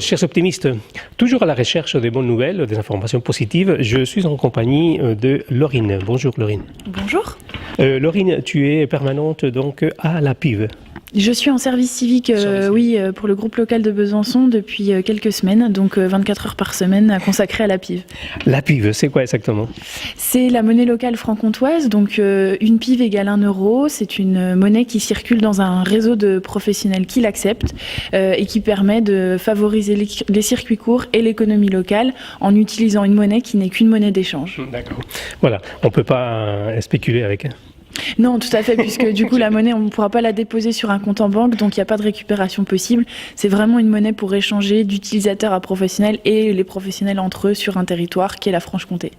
chers optimistes, toujours à la recherche des bonnes nouvelles, des informations positives, je suis en compagnie de Laurine. Bonjour Laurine. Bonjour. Laurine, tu es permanente donc à la PIV. Je suis en service civique, pour le groupe local de Besançon depuis quelques semaines, donc 24 heures par semaine consacrées à la PIV. La PIV, c'est quoi exactement? C'est la monnaie locale franc-comtoise, donc une PIV égale 1 euro. C'est une monnaie qui circule dans un réseau de professionnels qui l'acceptent et qui permet de favoriser les circuits courts et l'économie locale en utilisant une monnaie qui n'est qu'une monnaie d'échange. D'accord. Voilà, on ne peut pas spéculer avec. Non, tout à fait, puisque du coup la monnaie, on ne pourra pas la déposer sur un compte en banque, donc il n'y a pas de récupération possible. C'est vraiment une monnaie pour échanger d'utilisateurs à professionnels et les professionnels entre eux sur un territoire qui est la Franche-Comté.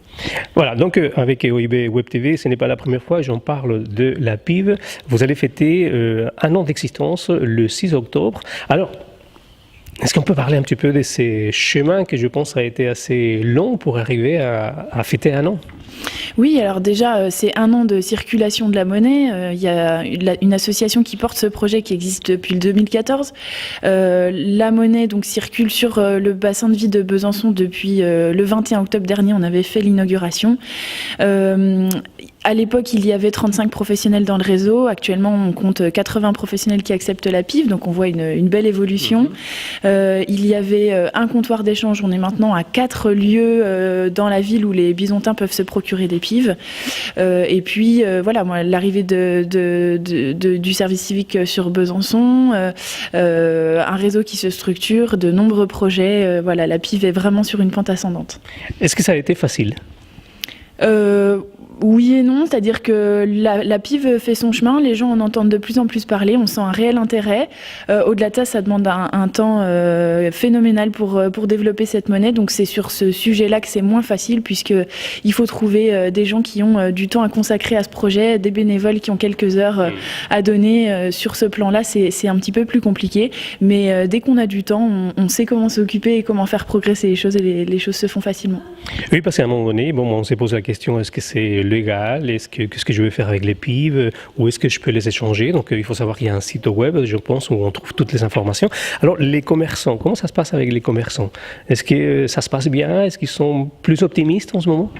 Voilà, donc avec OIB Web TV, ce n'est pas la première fois, j'en parle de la PIV. Vous allez fêter 1 an d'existence le 6 octobre. Alors, est-ce qu'on peut parler un petit peu de ces chemins que je pense a été assez long pour arriver à fêter 1 an? Oui, alors déjà, c'est 1 an de circulation de la monnaie. Il y a une association qui porte ce projet qui existe depuis le 2014. La monnaie donc circule sur le bassin de vie de Besançon depuis le 21 octobre dernier. On avait fait l'inauguration. À l'époque, il y avait 35 professionnels dans le réseau. Actuellement, on compte 80 professionnels qui acceptent la PIV, donc on voit une belle évolution. Il y avait un comptoir d'échange. On est maintenant à 4 lieux dans la ville où les Bisontins peuvent se procurer des PIV. Et puis, l'arrivée du service civique sur Besançon, un réseau qui se structure, de nombreux projets. La PIV est vraiment sur une pente ascendante. Est-ce que ça a été facile? Oui et non, c'est-à-dire que la PIV fait son chemin, les gens en entendent de plus en plus parler, on sent un réel intérêt. Au-delà de ça, ça demande un temps phénoménal pour développer cette monnaie, donc c'est sur ce sujet-là que c'est moins facile, puisqu'il faut trouver des gens qui ont du temps à consacrer à ce projet, des bénévoles qui ont quelques heures à donner. Sur ce plan-là, c'est un petit peu plus compliqué, mais dès qu'on a du temps, on sait comment s'occuper et comment faire progresser les choses, et les choses se font facilement. Oui, parce qu'à un moment donné, on s'est posé la question, est-ce que c'est légal, qu'est-ce que je vais faire avec les PIV, ou est-ce que je peux les échanger? Donc il faut savoir qu'il y a un site web, je pense, où on trouve toutes les informations. Alors les commerçants, comment ça se passe avec les commerçants? Est-ce que ça se passe bien? Est-ce qu'ils sont plus optimistes en ce moment?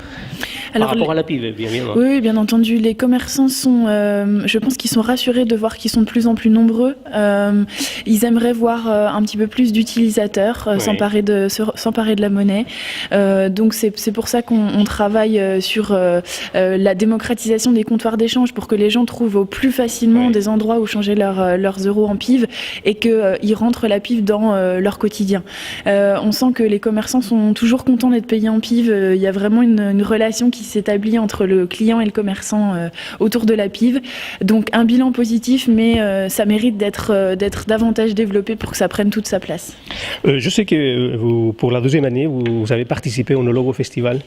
Par rapport à la PIV, bien évidemment. Oui, bien entendu. Les commerçants sont, je pense qu'ils sont rassurés de voir qu'ils sont de plus en plus nombreux. Ils aimeraient voir un petit peu plus d'utilisateurs s'emparer de la monnaie. Donc c'est pour ça qu'on travaille sur la démocratisation des comptoirs d'échange pour que les gens trouvent au plus facilement des endroits où changer leurs euros en PIV et qu'ils rentrent la PIV dans leur quotidien. On sent que les commerçants sont toujours contents d'être payés en PIV. Il y a vraiment une relation qui s'établit entre le client et le commerçant autour de la PIV. Donc un bilan positif, mais ça mérite d'être davantage développé pour que ça prenne toute sa place. Je sais que vous, pour la 2e année, vous avez participé au Nologo Festival,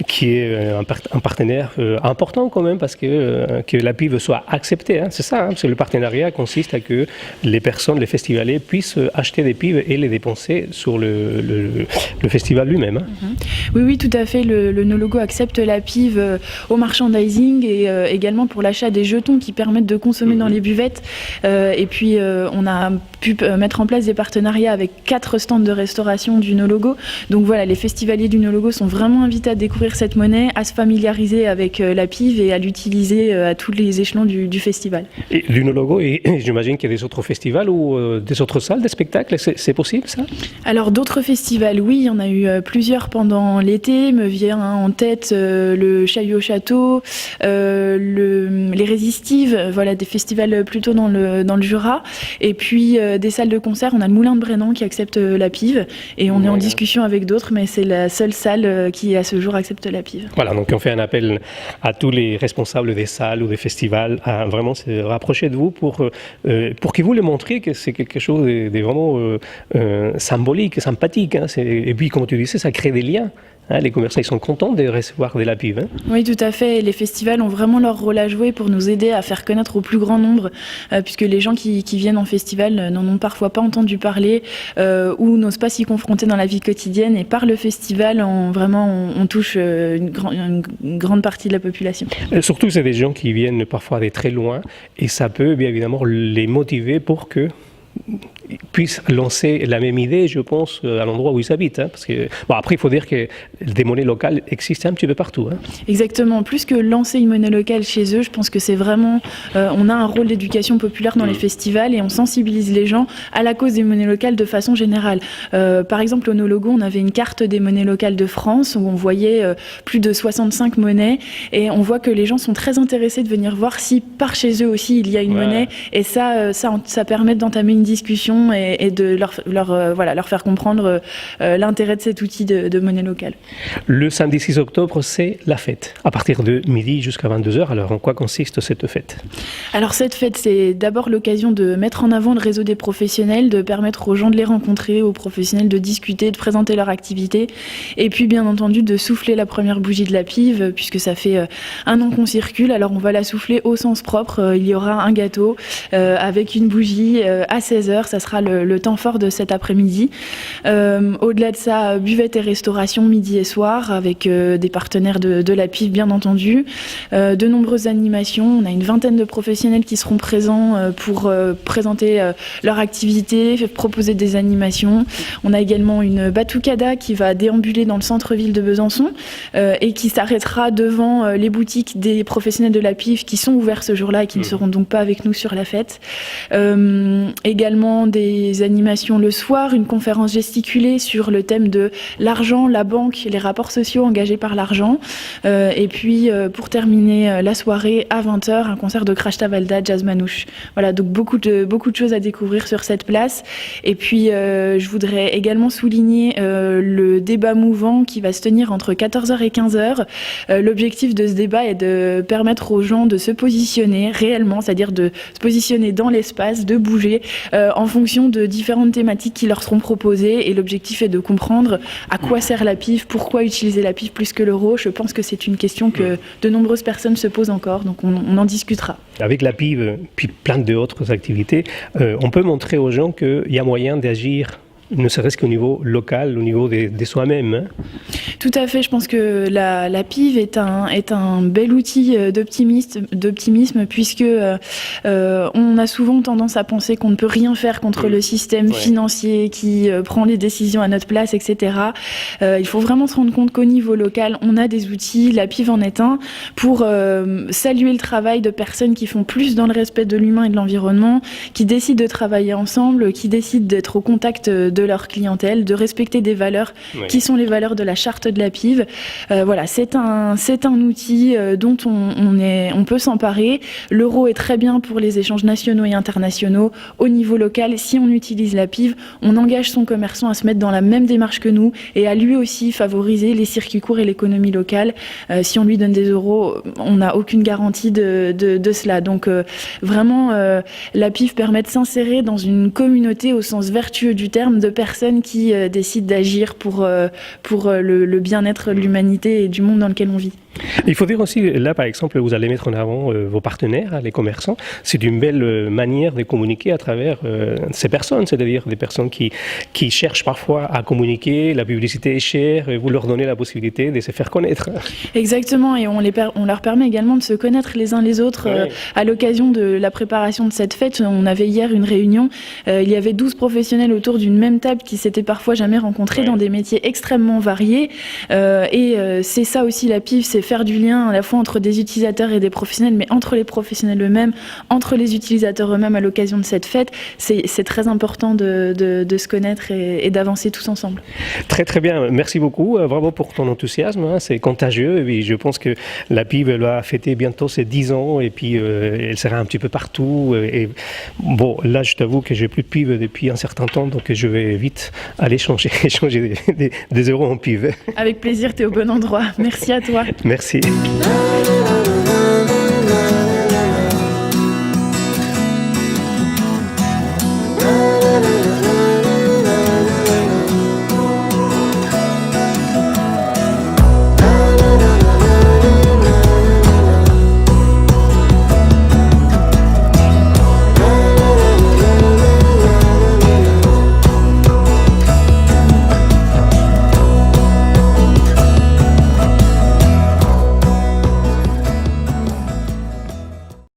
qui est un partenaire important quand même, parce que la PIV soit acceptée. C'est ça, parce que le partenariat consiste à que les personnes, les festivaliers, puissent acheter des PIV et les dépenser sur le festival lui-même. Oui, tout à fait. Le Nologo accepte la PIV au merchandising et également pour l'achat des jetons qui permettent de consommer dans les buvettes. Et puis, on a pu mettre en place des partenariats avec 4 stands de restauration du Nologo. Donc voilà, les festivaliers du Nologo sont vraiment invités à découvrir cette monnaie, à se familiariser avec la PIV et à l'utiliser à tous les échelons du festival. Et du Nologo, et j'imagine qu'il y a des autres festivals ou des autres salles de spectacle, c'est possible ça? Alors d'autres festivals, oui, il y en a eu plusieurs pendant l'été. Me vient en tête le Chaillot au Château, les Résistives, des festivals plutôt dans le Jura. Et puis des salles de concert, on a le Moulin de Brennan qui accepte la PIV et on est en discussion avec d'autres, mais c'est la seule salle qui à ce jour accepte la PIV. Voilà, donc on fait un appel à tous les responsables des salles ou des festivals à vraiment se rapprocher de vous pour que vous les montriez que c'est quelque chose de vraiment symbolique, sympathique. Et puis, comme tu disais, ça crée des liens. Les commerçants ils sont contents de recevoir de la PIV. Oui, tout à fait. Les festivals ont vraiment leur rôle à jouer pour nous aider à faire connaître au plus grand nombre, puisque les gens qui viennent en festival n'en ont parfois pas entendu parler ou n'osent pas s'y confronter dans la vie quotidienne. Et par le festival, on touche une grande partie de la population. Surtout, c'est des gens qui viennent parfois de très loin et ça peut bien évidemment les motiver pour que puissent lancer la même idée, je pense, à l'endroit où ils habitent. Hein, parce que, après, il faut dire que des monnaies locales existent un petit peu partout. Hein. Exactement. Plus que lancer une monnaie locale chez eux, je pense que c'est vraiment... on a un rôle d'éducation populaire dans les festivals et on sensibilise les gens à la cause des monnaies locales de façon générale. Par exemple, au nos logos, on avait une carte des monnaies locales de France où on voyait plus de 65 monnaies et on voit que les gens sont très intéressés de venir voir si par chez eux aussi il y a une monnaie et ça permet d'entamer une discussion et de leur faire comprendre l'intérêt de cet outil de monnaie locale. Le samedi 6 octobre, c'est la fête, à partir de midi jusqu'à 22h. Alors, en quoi consiste cette fête ? Alors, cette fête, c'est d'abord l'occasion de mettre en avant le réseau des professionnels, de permettre aux gens de les rencontrer, aux professionnels de discuter, de présenter leur activité, et puis, bien entendu, de souffler la première bougie de la pive, puisque ça fait un an qu'on circule. Alors, on va la souffler au sens propre. Il y aura un gâteau avec une bougie à 16h. Ça sera le temps fort de cet après-midi. Au-delà de ça, buvette et restauration midi et soir avec des partenaires de la pive, bien entendu. De nombreuses animations. On a une vingtaine de professionnels qui seront présents pour présenter leur activité, proposer des animations. On a également une batucada qui va déambuler dans le centre-ville de Besançon et qui s'arrêtera devant les boutiques des professionnels de la pive qui sont ouverts ce jour-là et qui ne seront donc pas avec nous sur la fête. Également des animations le soir, une conférence gesticulée sur le thème de l'argent, la banque, les rapports sociaux engagés par l'argent. Et puis, pour terminer la soirée, à 20h, un concert de Crash Tavalda, Jazz Manouche. Voilà, donc beaucoup de choses à découvrir sur cette place. Et puis, je voudrais également souligner le débat mouvant qui va se tenir entre 14h et 15h. L'objectif de ce débat est de permettre aux gens de se positionner réellement, c'est-à-dire de se positionner dans l'espace, de bouger en fonction de différentes thématiques qui leur seront proposées. Et l'objectif est de comprendre à quoi sert la pive, pourquoi utiliser la pive plus que l'euro. Je pense que c'est une question que de nombreuses personnes se posent encore, donc on en discutera. Avec la pive, puis plein d'autres activités, on peut montrer aux gens qu'il y a moyen d'agir, ne serait-ce qu'au niveau local, au niveau de soi-même. Hein. Tout à fait, je pense que la pive est un bel outil d'optimisme puisque on a souvent tendance à penser qu'on ne peut rien faire contre le système financier qui prend les décisions à notre place, etc. Il faut vraiment se rendre compte qu'au niveau local, on a des outils, la pive en est un, pour saluer le travail de personnes qui font plus dans le respect de l'humain et de l'environnement, qui décident de travailler ensemble, qui décident d'être au contact de leur clientèle, de respecter des valeurs qui sont les valeurs de la charte de la pive. Voilà, c'est un outil dont on peut s'emparer. L'euro est très bien pour les échanges nationaux et internationaux. Au niveau local, si on utilise la pive, on engage son commerçant à se mettre dans la même démarche que nous et à lui aussi favoriser les circuits courts et l'économie locale. Si on lui donne des euros, on n'a aucune garantie de cela. Donc vraiment, la pive permet de s'insérer dans une communauté au sens vertueux du terme de personnes qui décident d'agir pour le bien-être de l'humanité et du monde dans lequel on vit. Il faut dire aussi, là par exemple, vous allez mettre en avant vos partenaires, les commerçants. C'est une belle manière de communiquer à travers ces personnes, c'est-à-dire des personnes qui cherchent parfois à communiquer, la publicité est chère, et vous leur donnez la possibilité de se faire connaître. Exactement, et on leur permet également de se connaître les uns les autres. À l'occasion de la préparation de cette fête, on avait hier une réunion, il y avait 12 professionnels autour d'une même table qui s'étaient parfois jamais rencontrés dans des métiers extrêmement variés. C'est ça aussi la pive, c'est faire du lien à la fois entre des utilisateurs et des professionnels, mais entre les professionnels eux-mêmes, entre les utilisateurs eux-mêmes à l'occasion de cette fête. C'est très important de se connaître et d'avancer tous ensemble. Très très bien, merci beaucoup, bravo pour ton enthousiasme, hein. C'est contagieux et puis je pense que la pive elle va fêter bientôt ses 10 ans et puis elle sera un petit peu partout. Et bon, là je t'avoue que j'ai plus de pive depuis un certain temps, donc je vais vite aller changer des euros en pive. Avec plaisir, tu es au bon endroit. Merci à toi. Merci.